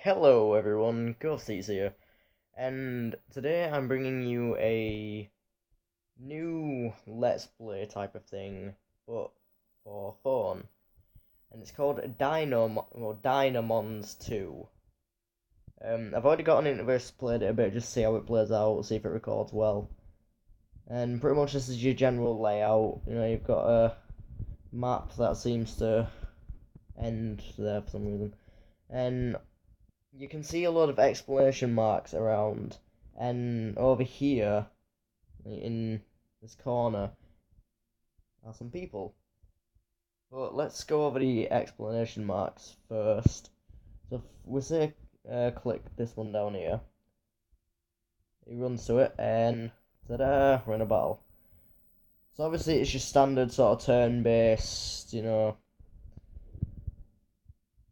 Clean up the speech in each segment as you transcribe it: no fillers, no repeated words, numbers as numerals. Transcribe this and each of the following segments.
Hello everyone, Ghosties here, and today I'm bringing you a new Let's Play type of thing, but for phone, and it's called Dynamons 2. I've already gotten into this, played it a bit, just to see how it plays out, see if it records well, and pretty much this is your general layout. You've got a map that seems to end there for some reason, and you can see a lot of exclamation marks around, and over here, in this corner, are some people. But let's go over the exclamation marks first. So if we say click this one down here, he runs to it, and ta-da, we're in a battle. So obviously it's your standard sort of turn-based,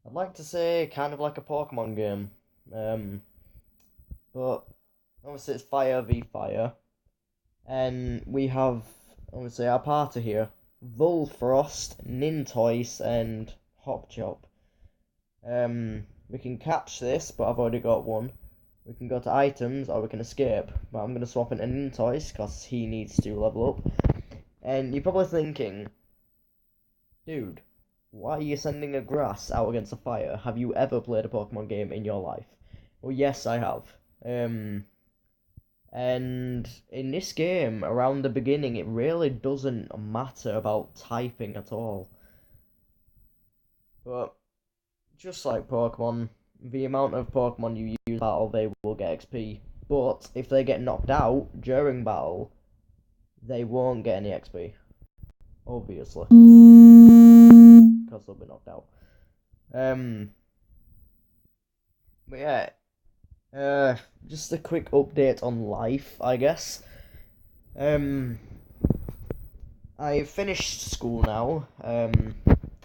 I'd like to say kind of like a Pokemon game. But obviously it's fire v fire. And we have obviously our party here. Volfrost, Nintoise, and Hopchop. We can catch this, but I've already got one. We can go to items, or we can escape. But I'm going to swap into Nintoise, because he needs to level up. And you're probably thinking, dude, why are you sending a grass out against a fire? Have you ever played a Pokemon game in your life? Well, yes, I have. And in this game, around the beginning, it really doesn't matter about typing at all. But, just like Pokemon, the amount of Pokemon you use in battle, they will get XP. But, if they get knocked out during battle, they won't get any XP. Obviously. Because they'll be knocked out. But yeah, just a quick update on life, I guess. I've finished school now.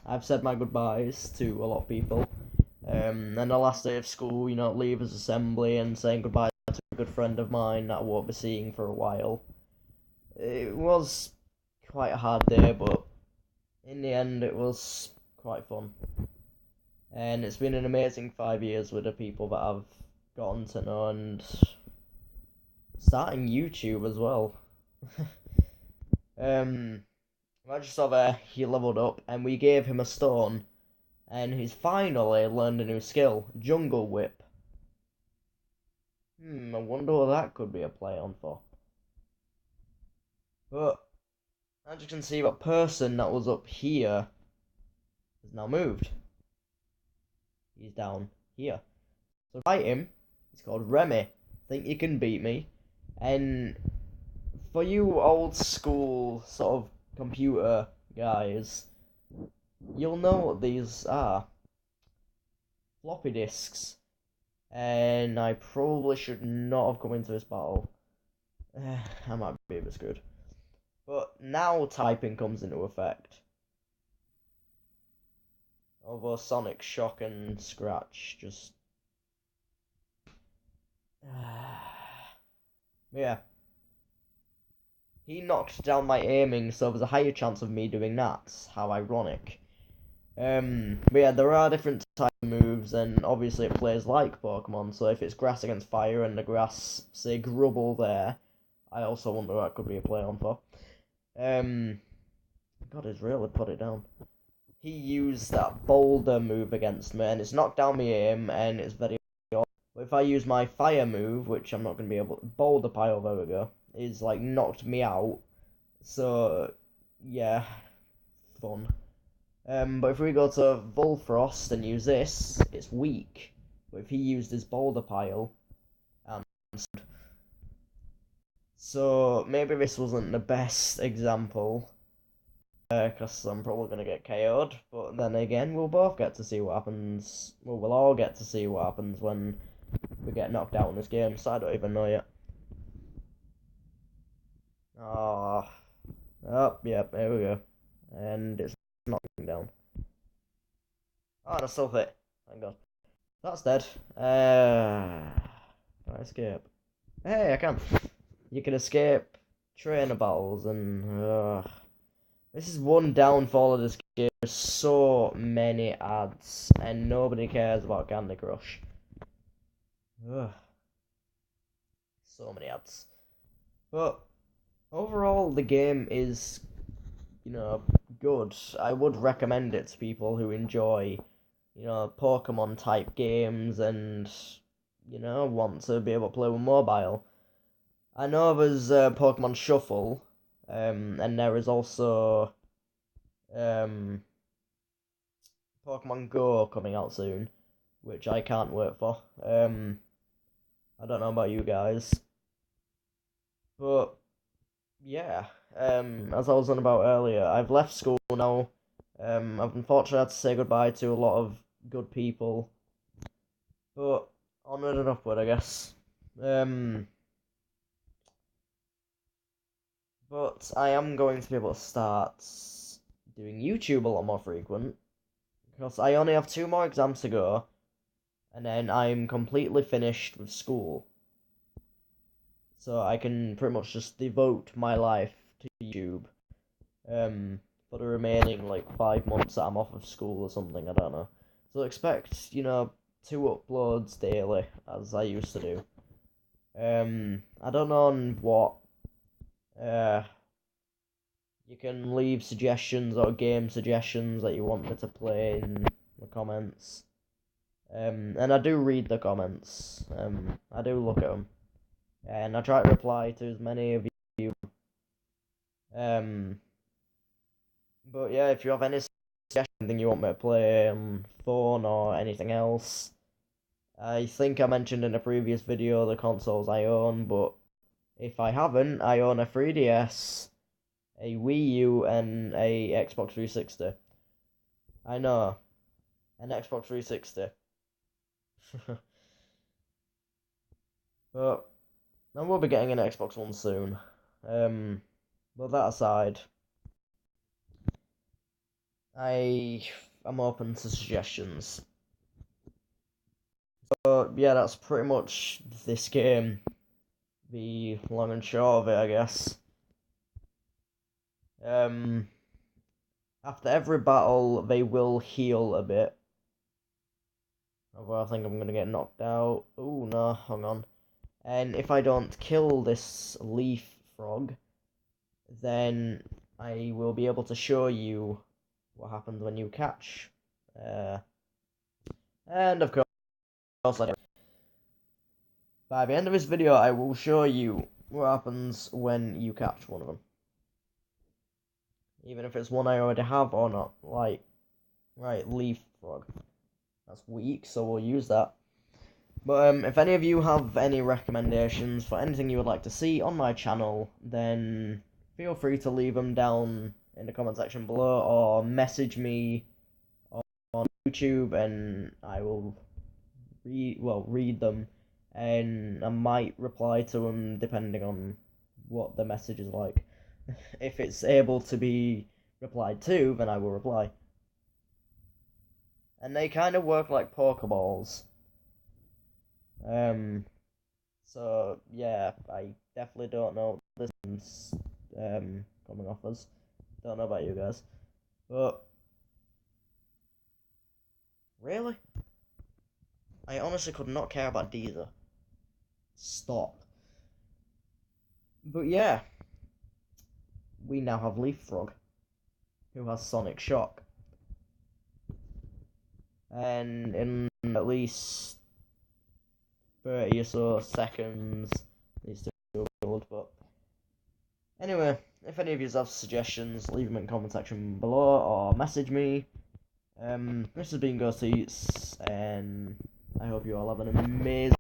I've said my goodbyes to a lot of people. And the last day of school, leavers assembly and saying goodbye to a good friend of mine that I won't be seeing for a while. It was quite a hard day, but in the end, it was quite fun. And it's been an amazing 5 years with the people that I've gotten to know, and starting YouTube as well. I just saw there, he leveled up, and we gave him a stone, and he's finally learned a new skill, Jungle Whip. I wonder what that could be a play on for. But, as you can see, that person that was up here has now moved. He's down here. So fight him. It's called Remy. Think you can beat me? And for you old school sort of computer guys, you'll know what these are. Floppy disks. And I probably should not have come into this battle. I might be a bit screwed. But now typing comes into effect. Although Sonic Shock and Scratch just... yeah. He knocked down my aiming, so there's a higher chance of me doing that. How ironic. But yeah, there are different type of moves, and obviously it plays like Pokemon, so if it's grass against fire and the grass, say, Grubble there, I also wonder what that could be a play on for. God, he's really put it down. He used that boulder move against me, and it's knocked down my aim, and it's very odd. But if I use my fire move, which I'm not going to be able to, boulder pile, there we go, is like knocked me out. So, yeah, fun. But if we go to Volfrost and use this, it's weak. But if he used his boulder pile, and so maybe this wasn't the best example. Because I'm probably going to get KO'd, but then again, we'll both get to see what happens. Well, we'll all get to see what happens when we get knocked out in this game, so I don't even know yet. Oh, yep, there we go. And it's knocking down. Oh, and I still hit. Thank God. That's dead. Can I escape? Hey, I can. You can escape trainer battles, and this is one downfall of this game. There's so many ads, and nobody cares about Candy Crush. Ugh, so many ads. But overall, the game is, good. I would recommend it to people who enjoy, Pokemon type games and, want to be able to play with mobile. I know there's Pokemon Shuffle, and there is also um, Pokemon Go coming out soon, which I can't wait for. I don't know about you guys, but yeah, as I was on about earlier, I've left school now. I've unfortunately had to say goodbye to a lot of good people, but onward and upward, I guess. Um, but I am going to be able to start doing YouTube a lot more frequent because I only have 2 more exams to go, and then I'm completely finished with school. So I can pretty much just devote my life to YouTube. For the remaining like 5 months that I'm off of school or something, I don't know. So expect, 2 uploads daily as I used to do. I don't know on what. You can leave suggestions or game suggestions that you want me to play in the comments. And I do read the comments. I do look at them, and I try to reply to as many of you. But yeah, if you have any suggestion you want me to play on phone or anything else, I think I mentioned in a previous video the consoles I own, but if I haven't, I own a 3DS, a Wii U, and a Xbox 360. I know, an Xbox 360. But I will be getting an Xbox One soon. But that aside, I'm open to suggestions. So yeah, that's pretty much this game. The long and short of it, I guess. After every battle, they will heal a bit. Although I think I'm gonna get knocked out. Oh no, hang on. And if I don't kill this leaf frog, then I will be able to show you what happens when you catch. And of course, by the end of this video, I will show you what happens when you catch one of them. Even if it's one I already have or not. Like, right, leaf frog. That's weak, so we'll use that. But if any of you have any recommendations for anything you would like to see on my channel, then feel free to leave them down in the comment section below or message me on YouTube and I will read them, and I might reply to them depending on what the message is like. If it's able to be replied to, then I will reply. And they kind of work like Pokeballs. So yeah, I definitely don't know this one's coming off us. Don't know about you guys, but really, I honestly could not care about Deezer. Stop. But yeah, we now have Leaf Frog, who has Sonic Shock, and in at least 30 or so seconds, these two will build. But anyway, if any of you have suggestions, leave them in the comment section below or message me. This has been Ghost Eats, and I hope you all have an amazing